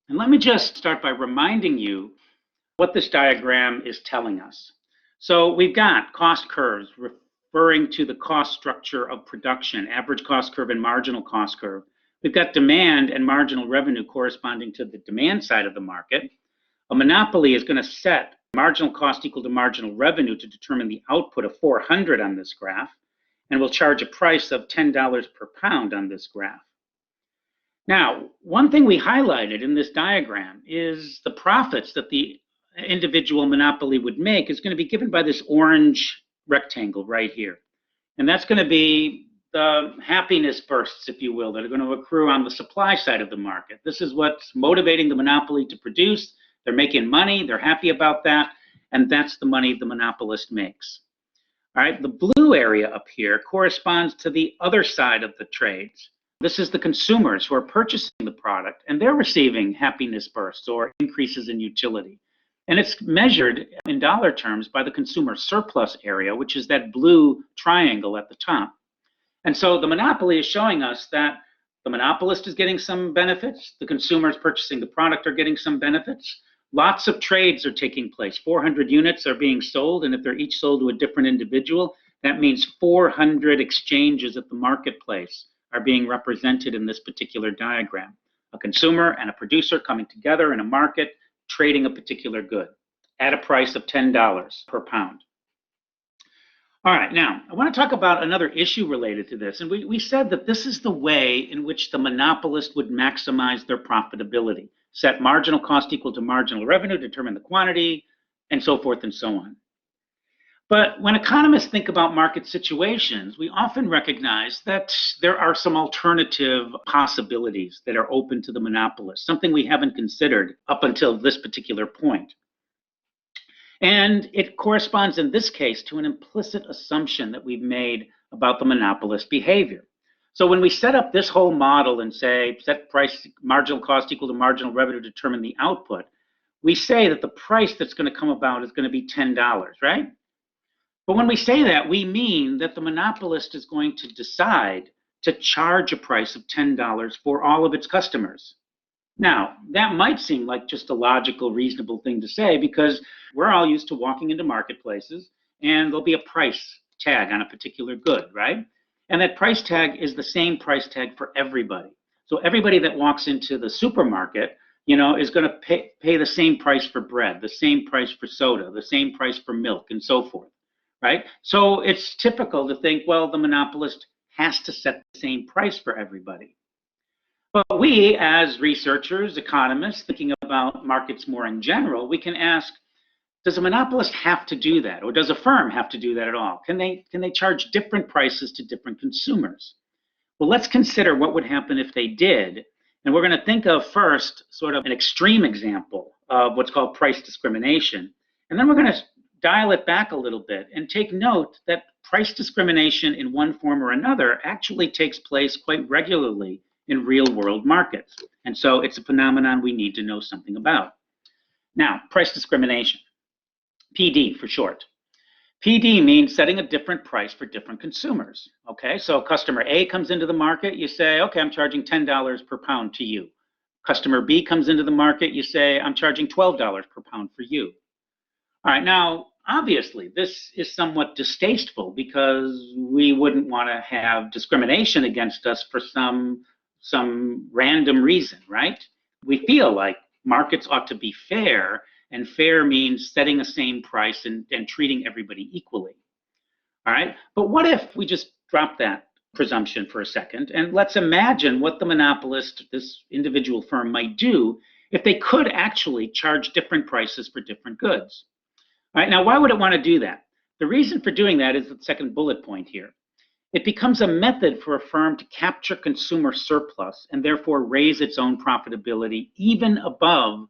And let me just start by reminding you what this diagram is telling us. So we've got cost curves referring to the cost structure of production, average cost curve and marginal cost curve. We've got demand and marginal revenue corresponding to the demand side of the market. A monopoly is going to set marginal cost equal to marginal revenue to determine the output of 400 on this graph, and will charge a price of $10 per pound on this graph. Now, one thing we highlighted in this diagram is the profits that the individual monopoly would make is going to be given by this orange rectangle right here. And that's going to be the happiness bursts, if you will, that are going to accrue on the supply side of the market. This is what's motivating the monopoly to produce. They're making money, they're happy about that, and that's the money the monopolist makes. All right, the blue area up here corresponds to the other side of the trades. This is the consumers who are purchasing the product, and they're receiving happiness bursts or increases in utility. And it's measured in dollar terms by the consumer surplus area, which is that blue triangle at the top. And so the monopoly is showing us that the monopolist is getting some benefits, the consumers purchasing the product are getting some benefits. Lots of trades are taking place. 400 units are being sold, and if they're each sold to a different individual, that means 400 exchanges at the marketplace are being represented in this particular diagram. A consumer and a producer coming together in a market, trading a particular good at a price of $10 per pound. All right, now I want to talk about another issue related to this. And we said that this is the way in which the monopolist would maximize their profitability. Set marginal cost equal to marginal revenue, determine the quantity, and so forth and so on. But when economists think about market situations, we often recognize that there are some alternative possibilities that are open to the monopolist, something we haven't considered up until this particular point. And it corresponds in this case to an implicit assumption that we've made about the monopolist behavior. So when we set up this whole model and say set price marginal cost equal to marginal revenue to determine the output, we say that the price that's going to come about is going to be $10, right? But when we say that, we mean that the monopolist is going to decide to charge a price of $10 for all of its customers. Now, that might seem like just a logical, reasonable thing to say because we're all used to walking into marketplaces and there'll be a price tag on a particular good, right? And that price tag is the same price tag for everybody. So everybody that walks into the supermarket, is going to pay the same price for bread, the same price for soda, the same price for milk, and so forth. Right? So it's typical to think, well, the monopolist has to set the same price for everybody. But we, as researchers, economists, thinking about markets more in general, we can ask, does a monopolist have to do that? Or does a firm have to do that at all? Can they charge different prices to different consumers? Well, let's consider what would happen if they did. And we're going to think of first sort of an extreme example of what's called price discrimination. And then we're going to dial it back a little bit and take note that price discrimination in one form or another actually takes place quite regularly in real-world markets. And so it's a phenomenon we need to know something about. Now, price discrimination, PD for short. PD means setting a different price for different consumers. Okay, so customer A comes into the market, you say, okay, I'm charging $10 per pound to you. Customer B comes into the market, you say, I'm charging $12 per pound for you. All right, now, obviously, this is somewhat distasteful because we wouldn't want to have discrimination against us for some random reason, right? We feel like markets ought to be fair, and fair means setting the same price and treating everybody equally. All right, but what if we just drop that presumption for a second, and let's imagine what the monopolist, this individual firm, might do if they could actually charge different prices for different goods. All right, now why would it want to do that? The reason for doing that is the second bullet point here. It becomes a method for a firm to capture consumer surplus and therefore raise its own profitability even above,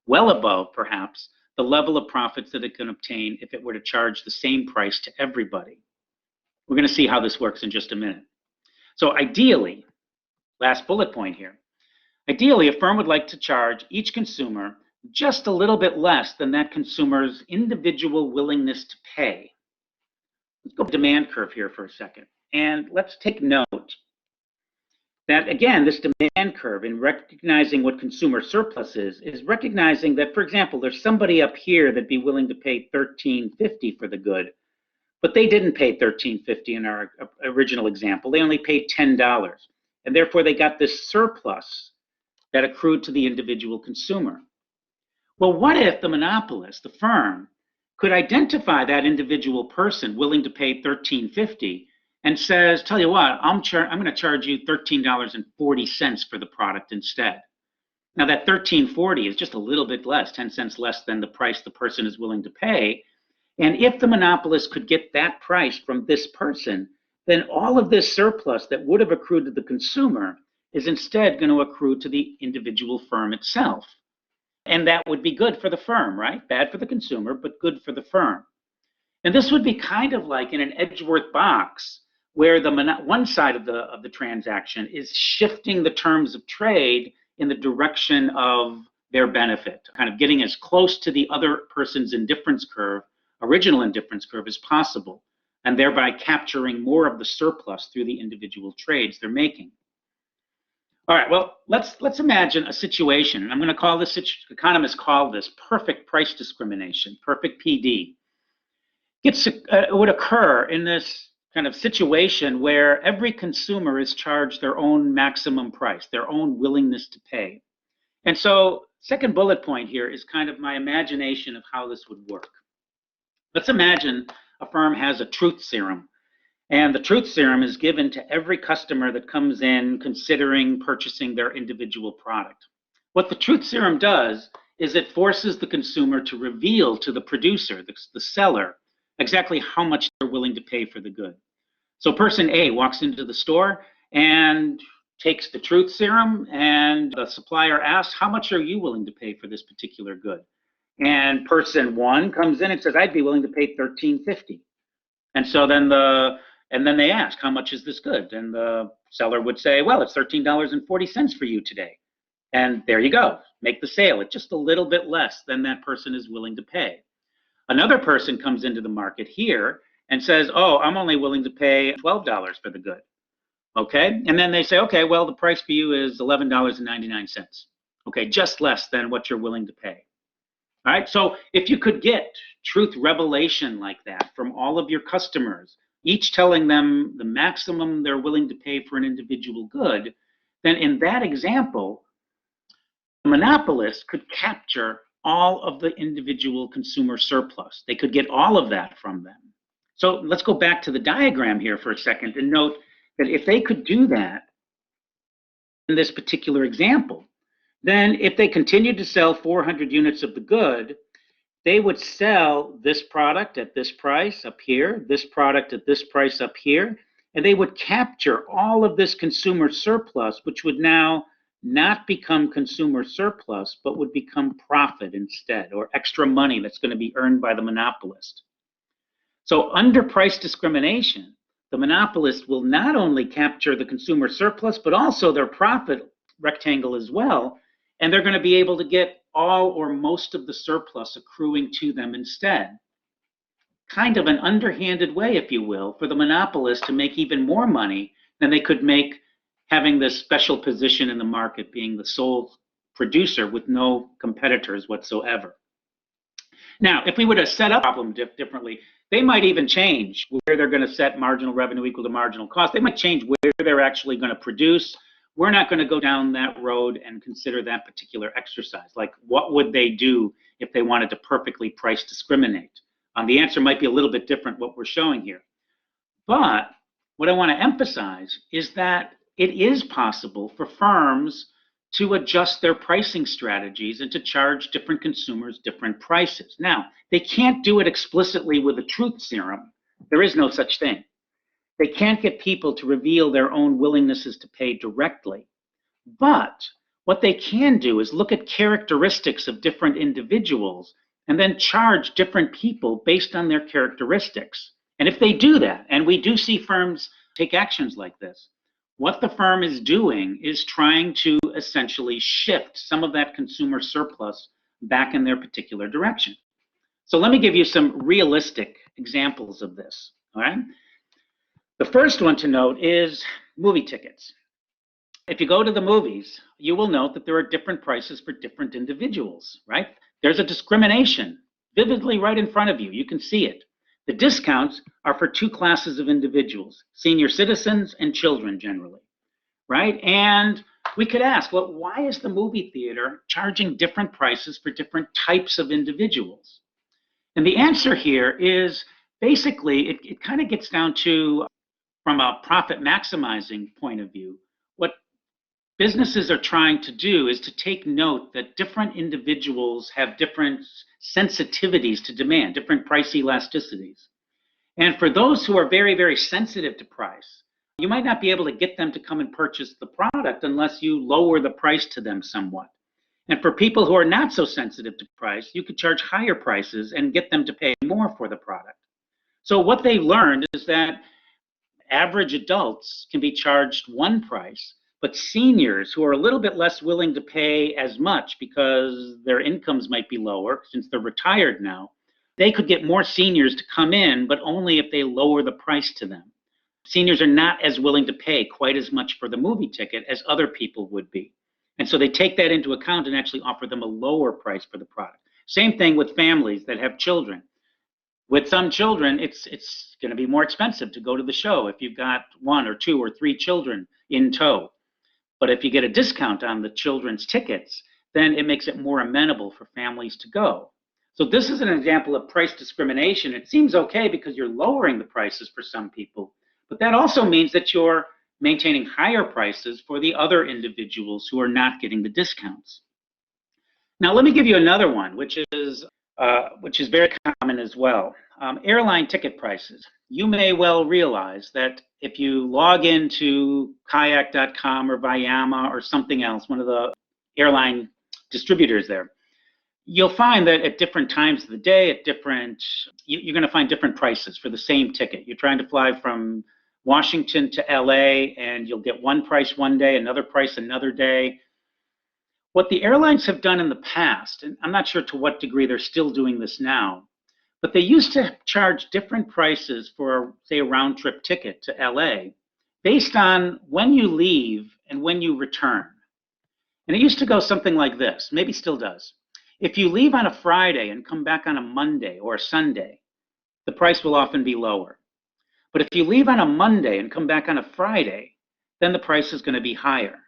well above perhaps, the level of profits that it can obtain if it were to charge the same price to everybody. We're going to see how this works in just a minute. So ideally, last bullet point here, ideally a firm would like to charge each consumer just a little bit less than that consumer's individual willingness to pay. Let's go demand curve here for a second, and let's take note that, again, this demand curve in recognizing what consumer surplus is recognizing that, for example, there's somebody up here that'd be willing to pay $13.50 for the good, but they didn't pay $13.50 in our original example. They only paid $10, and therefore they got this surplus that accrued to the individual consumer. Well, what if the monopolist, the firm, could identify that individual person willing to pay $13.50 and says, tell you what, I'm going to charge you $13.40 for the product instead. Now that $13.40 is just a little bit less, 10 cents less than the price the person is willing to pay. And if the monopolist could get that price from this person, then all of this surplus that would have accrued to the consumer is instead going to accrue to the individual firm itself. And that would be good for the firm, right? Bad for the consumer, but good for the firm. And this would be kind of like in an Edgeworth box, where the one side of the transaction is shifting the terms of trade in the direction of their benefit, kind of getting as close to the other person's indifference curve, original indifference curve, as possible, and thereby capturing more of the surplus through the individual trades they're making. All right, well, let's imagine a situation, and I'm going to call this, economists call this perfect price discrimination, perfect PD. It would occur in this kind of situation where every consumer is charged their own maximum price, their own willingness to pay. And so, second bullet point here is kind of my imagination of how this would work. Let's imagine a firm has a truth serum, and the truth serum is given to every customer that comes in considering purchasing their individual product. What the truth serum does is it forces the consumer to reveal to the producer, the seller, exactly how much they're willing to pay for the good. So person A walks into the store and takes the truth serum, and the supplier asks, how much are you willing to pay for this particular good? And person one comes in and says, I'd be willing to pay $13.50. And so then they ask, how much is this good? And the seller would say, well, it's $13.40 for you today. And there you go, make the sale at just a little bit less than that person is willing to pay. Another person comes into the market here and says, oh, I'm only willing to pay $12 for the good. Okay, and then they say, okay, well, the price for you is $11.99. Okay, just less than what you're willing to pay. All right, so if you could get truth revelation like that from all of your customers, each telling them the maximum they're willing to pay for an individual good, then in that example, the monopolist could capture all of the individual consumer surplus. They could get all of that from them. So let's go back to the diagram here for a second and note that if they could do that in this particular example, then if they continued to sell 400 units of the good, they would sell this product at this price up here, this product at this price up here, and they would capture all of this consumer surplus, which would now not become consumer surplus, but would become profit instead, or extra money that's going to be earned by the monopolist. So under price discrimination, the monopolist will not only capture the consumer surplus, but also their profit rectangle as well, and they're going to be able to get all or most of the surplus accruing to them instead. Kind of an underhanded way, if you will, for the monopolist to make even more money than they could make having this special position in the market, being the sole producer with no competitors whatsoever. Now, if we were to set up the problem differently, they might even change where they're going to set marginal revenue equal to marginal cost. They might change where they're actually going to produce. We're not going to go down that road and consider that particular exercise. Like, what would they do if they wanted to perfectly price discriminate? The answer might be a little bit different what we're showing here. But what I want to emphasize is that it is possible for firms to adjust their pricing strategies and to charge different consumers different prices. Now, they can't do it explicitly with a truth serum. There is no such thing. They can't get people to reveal their own willingnesses to pay directly. But what they can do is look at characteristics of different individuals and then charge different people based on their characteristics. And if they do that, and we do see firms take actions like this, what the firm is doing is trying to essentially shift some of that consumer surplus back in their particular direction. So let me give you some realistic examples of this, all right? The first one to note is movie tickets. If you go to the movies, you will note that there are different prices for different individuals, right? There's a discrimination vividly right in front of you. You can see it. The discounts are for two classes of individuals, senior citizens and children generally, right? And we could ask, well, why is the movie theater charging different prices for different types of individuals? And the answer here is basically it kind of gets down to, from a profit maximizing point of view, what businesses are trying to do is to take note that different individuals have different sensitivities to demand, different price elasticities. And for those who are very, very sensitive to price, you might not be able to get them to come and purchase the product unless you lower the price to them somewhat. And for people who are not so sensitive to price, you could charge higher prices and get them to pay more for the product. So what they learned is that average adults can be charged one price, but seniors who are a little bit less willing to pay as much because their incomes might be lower since they're retired now, they could get more seniors to come in, but only if they lower the price to them. Seniors are not as willing to pay quite as much for the movie ticket as other people would be. And so they take that into account and actually offer them a lower price for the product. Same thing with families that have children. With some children, it's going to be more expensive to go to the show if you've got 1 or 2 or 3 children in tow. But if you get a discount on the children's tickets, then it makes it more amenable for families to go. So this is an example of price discrimination. It seems okay because you're lowering the prices for some people, but that also means that you're maintaining higher prices for the other individuals who are not getting the discounts. Now, let me give you another one, which is very common as well. Airline ticket prices. You may well realize that if you log into kayak.com or Vayama or something else, one of the airline distributors there, you'll find that at different times of the day, you're going to find different prices for the same ticket. You're trying to fly from Washington to LA, and you'll get one price one day, another price another day. What the airlines have done in the past, and I'm not sure to what degree they're still doing this now, but they used to charge different prices for, say, a round trip ticket to LA based on when you leave and when you return. And it used to go something like this, maybe still does. If you leave on a Friday and come back on a Monday or a Sunday, the price will often be lower. But if you leave on a Monday and come back on a Friday, then the price is going to be higher.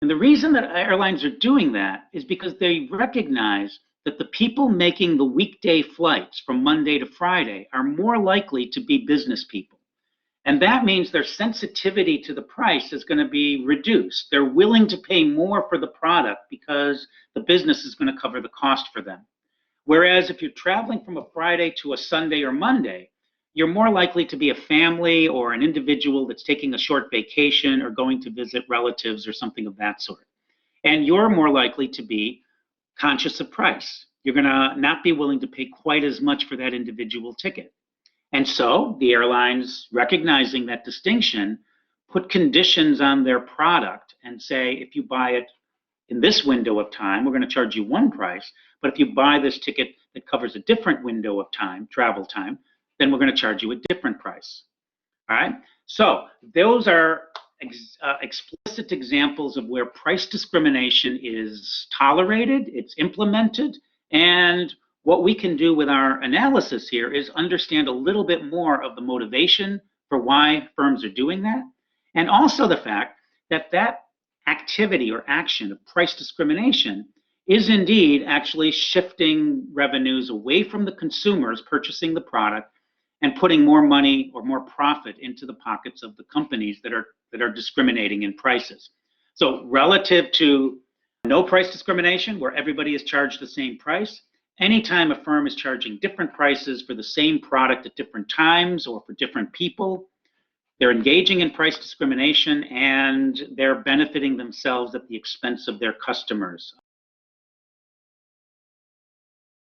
And the reason that airlines are doing that is because they recognize that the people making the weekday flights from Monday to Friday are more likely to be business people. And that means their sensitivity to the price is going to be reduced. They're willing to pay more for the product because the business is going to cover the cost for them. Whereas if you're traveling from a Friday to a Sunday or Monday, you're more likely to be a family or an individual that's taking a short vacation or going to visit relatives or something of that sort. And you're more likely to be conscious of price. You're going to not be willing to pay quite as much for that individual ticket. And so the airlines, recognizing that distinction, put conditions on their product and say, if you buy it in this window of time, we're going to charge you one price. But if you buy this ticket that covers a different window of time, travel time, then we're going to charge you a different price. All right. So those are explicit examples of where price discrimination is tolerated, it's implemented, and what we can do with our analysis here is understand a little bit more of the motivation for why firms are doing that, and also the fact that that activity or action of price discrimination is indeed actually shifting revenues away from the consumers purchasing the product and putting more money or more profit into the pockets of the companies that are discriminating in prices. So relative to no price discrimination, where everybody is charged the same price, anytime a firm is charging different prices for the same product at different times or for different people, they're engaging in price discrimination and they're benefiting themselves at the expense of their customers.